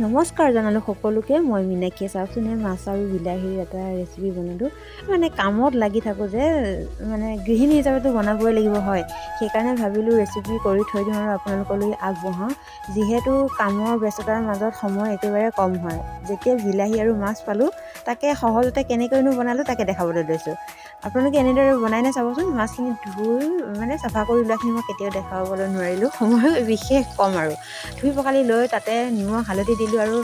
নমস্কাৰ জনালোঁ সকলোকে। মই মীনাক্ষীয়ে। চাওকচোন এই মাছ আৰু বিলাহীৰ এটা ৰেচিপি বনালোঁ। মানে কামত লাগি থাকোঁ যে, মানে গৃহিণী হিচাপেতো বনাবই লাগিব হয়। সেইকাৰণে ভাবিলোঁ ৰেচিপি কৰি থৈ দিওঁ আৰু আপোনালোকলৈ আগবঢ়াওঁ। যিহেতু কামৰ ব্যস্ততাৰ মাজত সময় একেবাৰে কম হয়। যেতিয়া বিলাহী আৰু মাছ পালোঁ, তাকে সহজতে কেনেকৈনো বনালোঁ তাকে দেখাবলৈ লৈছোঁ। আপোনালোকে এনেদৰে বনাইনে চাবচোন। মাছখিনি ধুই মানে চাফা কৰি ওলোৱাখিনি মই কেতিয়াও দেখাবলৈ নোৱাৰিলোঁ, সময় বিশেষ কম আৰু। ধুই পখালি লৈ তাতে নিমখ হালধি দিলোঁ আৰু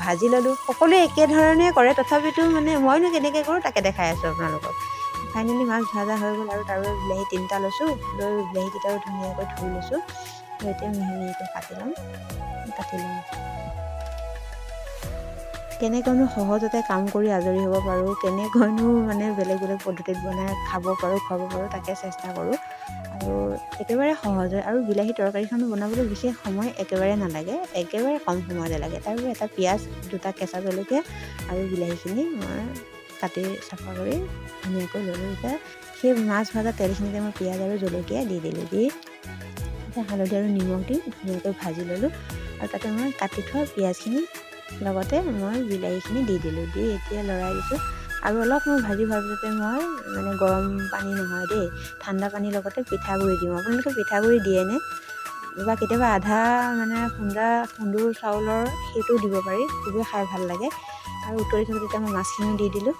ভাজি ল'লোঁ। সকলোৱে একেধৰণে কৰে, তথাপিতো মানে মইনো কেনেকৈ কৰোঁ তাকে দেখাই আছোঁ আপোনালোকক। ফাইনেলি মাছ ভাজা হৈ গ'ল আৰু তাৰো বিলাহী 3টা লৈছোঁ। লৈ বিলাহীকেইটাও ধুনীয়াকৈ ধুই লৈছোঁ। এতিয়া মিহি মিহিকৈ কাটি লওঁ। কেনেকৈনো সহজতে কাম কৰি আজৰি হ'ব পাৰোঁ, কেনেকৈনো মানে বেলেগ বেলেগ পদ্ধতিত বনাই খাব পাৰোঁ, খুৱাব পাৰোঁ, তাকে চেষ্টা কৰোঁ। আৰু একেবাৰে সহজ হয় আৰু বিলাহী তৰকাৰীখন বনাবলৈ বিশেষ সময় একেবাৰে নালাগে, একেবাৰে কম সময়তে লাগে। তাৰপৰা এটা পিঁয়াজ, 2টা কেঁচা জলকীয়া আৰু বিলাহীখিনি মই কাটি চাফা কৰি ধুনীয়াকৈ ল'লোঁ। এতিয়া সেই মাছ ভজা তেলখিনিতে মই পিঁয়াজ আৰু জলকীয়া দি দিলোঁ। দি এতিয়া হালধি আৰু নিমখ দি ধুনীয়াকৈ ভাজি ল'লোঁ। আৰু তাতে মই কাটি থোৱা পিঁয়াজখিনি লগতে মই বিলাহীখিনি দি দিলোঁ। দি এতিয়া লৰাই দিছোঁ আৰু অলপ মই ভাজি হোৱাৰ পিছতে মই মানে গৰম পানী নহয় দেই, ঠাণ্ডা পানীৰ লগতে পিঠাগুড়ি দিওঁ। আপোনালোকে পিঠাগুড়ি দিয়েনে? বা কেতিয়াবা আধা মানে খুন্দুৰ চাউলৰ সেইটোও দিব পাৰি, খুবেই খাই ভাল লাগে। আৰু উতলি থাকোঁতে তেতিয়া মই মাছখিনি দি দিলোঁ।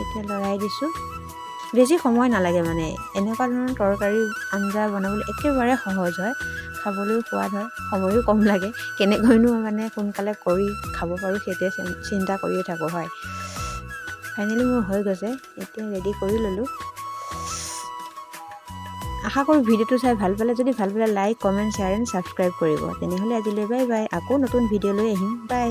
এতিয়া লৰাই দিছোঁ। বেছি সময় নালাগে, মানে এনেকুৱা ধৰণৰ তৰকাৰী আঞ্জা বনাবলৈ একেবাৰে সহজ হয়, খাবলৈও সোৱাদ হয়, সময়ো কম লাগে। কেনেকৈনো মানে সোনকালে কৰি খাব পাৰোঁ সেইটোৱে চিন্তা কৰিয়ে থাকোঁ হয়। ফাইনেলি মোৰ হৈ গৈছে, এতিয়া ৰেডি কৰি ল'লোঁ। আশা কৰোঁ ভিডিঅ'টো চাই ভাল পালে। যদি ভাল পালে like, comment, share and subscribe কৰিব। তেনেহ'লে আজিলৈ বাই বাই। আকৌ নতুন ভিডিঅ' লৈ আহিম। বাই।